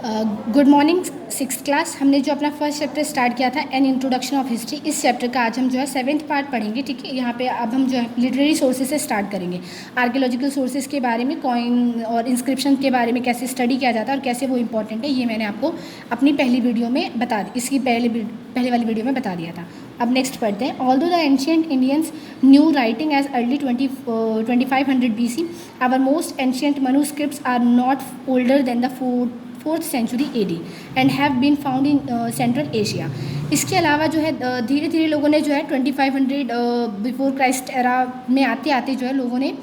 Good morning six class. हमने जो अपना फर्स्ट चैप्टर स्टार्ट किया था एन इंट्रोडक्शन ऑफ हिस्ट्री, इस चैप्टर का आज हम जो है 7th पार्ट पढ़ेंगे। ठीक है, यहाँ पे अब हम जो है लिटरेरी सोर्सेज से स्टार्ट करेंगे। आर्कियोलॉजिकल सोर्सेज के बारे में, कॉइन और इंस्क्रिप्शन के बारे में कैसे स्टडी किया जाता है और कैसे वो इंपॉर्टेंट है, ये मैंने आपको अपनी पहली वीडियो में बता दी, इसकी पहले वाली वीडियो में बता दिया था। अब नेक्स्ट पढ़ते हैं। Although the ancient Indians knew writing as early 2500 BC, our most ancient manuscripts are not older than the 4th century AD and have been found in central Asia. इसके अलावा जो है धीरे धीरे लोगों ने जो है 2500 बिफोर क्राइस्ट एरा में आते आते जो है लोगों ने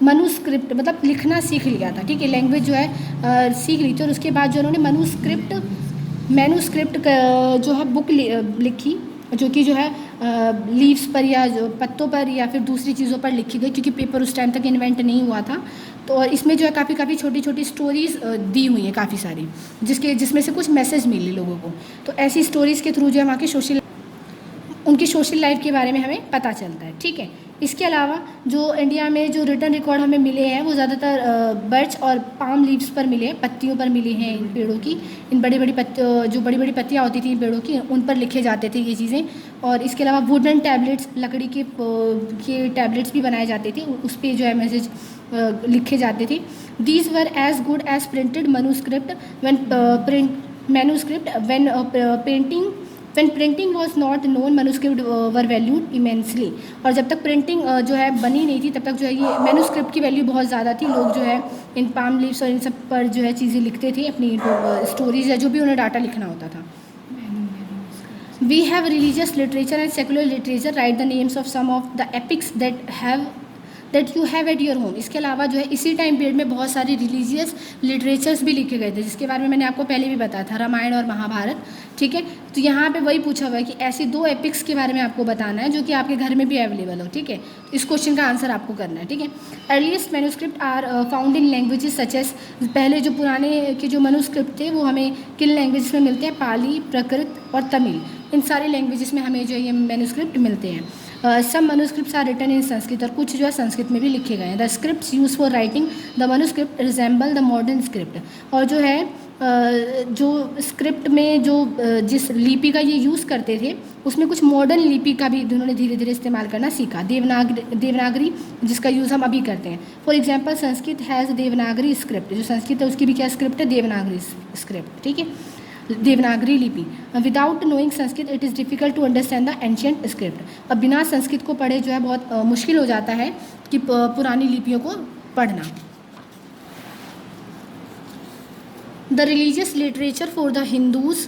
मनुस्क्रिप्ट मतलब लिखना सीख लिया था। ठीक है, लैंग्वेज जो है सीख ली थी, और उसके बाद जो उन्होंने मैन्युस्क्रिप्ट जो है बुक लिखी, जो कि जो है लीव्स पर या जो पत्तों पर या फिर दूसरी चीज़ों पर लिखी गई, क्योंकि पेपर उस टाइम तक इन्वेंट नहीं हुआ था। तो और इसमें जो है काफ़ी छोटी छोटी स्टोरीज़ दी हुई हैं काफ़ी सारी, जिसमें से कुछ मैसेज मिले लोगों को। तो ऐसी स्टोरीज़ के थ्रू जो है वहाँ के उनकी सोशल लाइफ के बारे में हमें पता चलता है। ठीक है, इसके अलावा जो इंडिया में जो रिटर्न रिकॉर्ड हमें मिले हैं वो ज़्यादातर बर्च और पाम लीव्स पर मिले हैं, पत्तियों पर मिले हैं इन पेड़ों की। इन बड़ी बड़ी पत्तियाँ होती थी इन पेड़ों की, उन पर लिखे जाते थे ये चीज़ें। और इसके अलावा वुडन टैबलेट्स, लकड़ी के टैबलेट्स भी बनाए जाते थे, उस पर जो है मैसेज लिखे जाते थे। These were as good as printed manuscript when printing was not known, manuscript were valued immensely। और जब तक प्रिंटिंग जो है बनी नहीं थी तब तक जो है ये मैन्युस्क्रिप्ट की वैल्यू बहुत ज़्यादा थी। लोग जो है इन पाम लीव्स और इन सब पर जो है चीज़ें लिखते थे, अपनी स्टोरीज या जो भी उन्हें डाटा लिखना होता था। We have religious literature and secular literature. Write the names of some of the epics that you have at your home। इसके अलावा जो है इसी टाइम पीरियड में बहुत सारे रिलीजियस लिटरेचर्स भी लिखे गए थे, जिसके बारे में मैंने आपको पहले भी बताया था, रामायण और महाभारत। ठीक है, तो यहाँ पे वही पूछा हुआ है कि ऐसी 2 एपिक्स के बारे में आपको बताना है जो कि आपके घर में भी अवेलेबल हो। ठीक है, तो इस क्वेश्चन का आंसर आपको करना है। ठीक है, earliest manuscript are found in languages such as, पहले जो पुराने के जो मैन्युस्क्रिप्ट थे वो हमें किन लैंग्वेजेस में मिलते हैं? पाली, प्राकृत और तमिल। इन सारे लैंग्वेजेस में हमें जो ये मैन्युस्क्रिप्ट मिलते हैं। सब manuscripts are written in Sanskrit, और कुछ जो है संस्कृत में भी लिखे गए हैं। The scripts use for writing the manuscript resemble the modern script. और जो है जो स्क्रिप्ट में जो जिस लिपि का ये यूज़ करते थे उसमें कुछ मॉडर्न लिपि का भी उन्होंने धीरे धीरे इस्तेमाल करना सीखा। देवनागरी जिसका यूज़ हम अभी करते हैं। For example Sanskrit has Devanagari script, जो संस्कृत है उसकी भी क्या स्क्रिप्ट है? देवनागरी स्क्रिप्ट। ठीक है, देवनागरी लिपि। Without knowing Sanskrit it is difficult to understand the ancient script. अब बिना संस्कृत को पढ़े जो है बहुत मुश्किल हो जाता है कि पुरानी लिपियों को पढ़ना। The religious literature for the Hindus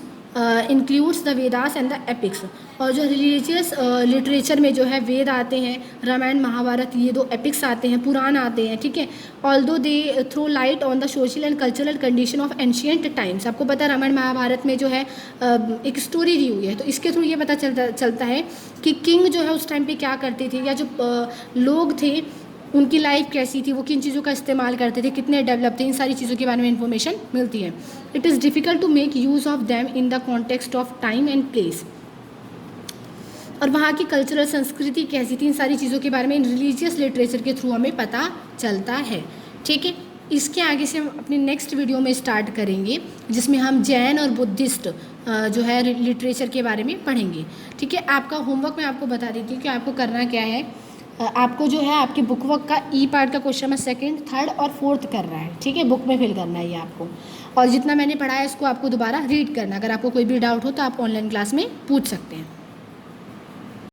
includes the Vedas and the epics. और जो रिलीजियस लिटरेचर में जो है वेद आते हैं, रामायण महाभारत, ये 2 एपिक्स आते हैं, पुराण आते हैं। ठीक है, although they throw light on the social and cultural condition of ancient times. आपको पता है रामायण महाभारत में जो है एक स्टोरी दी हुई है, तो इसके थ्रू ये पता चलता है कि किंग जो है उस टाइम पे क्या करते थे, या जो लोग थे उनकी लाइफ कैसी थी, वो किन चीज़ों का इस्तेमाल करते थे, कितने डेवलप थे, इन सारी चीज़ों के बारे में इंफॉर्मेशन मिलती है। It is difficult to make use of them in the context of time and place. और वहाँ की कल्चरल संस्कृति कैसी थी, इन सारी चीज़ों के बारे में इन रिलीजियस लिटरेचर के थ्रू हमें पता चलता है। ठीक है, इसके आगे से हम अपनी नेक्स्ट वीडियो में स्टार्ट करेंगे, जिसमें हम जैन और बुद्धिस्ट जो है लिटरेचर के बारे में पढ़ेंगे। ठीक है, आपका होमवर्क मैं आपको बता देती हूँ कि आपको करना क्या है। आपको जो है आपके बुक वर्क का ई पार्ट का क्वेश्चन नंबर 2nd, 3rd और 4th कर रहा है। ठीक है, बुक में फिल करना है ये आपको, और जितना मैंने पढ़ाया इसको आपको दोबारा रीड करना। अगर आपको कोई भी डाउट हो तो आप ऑनलाइन क्लास में पूछ सकते हैं।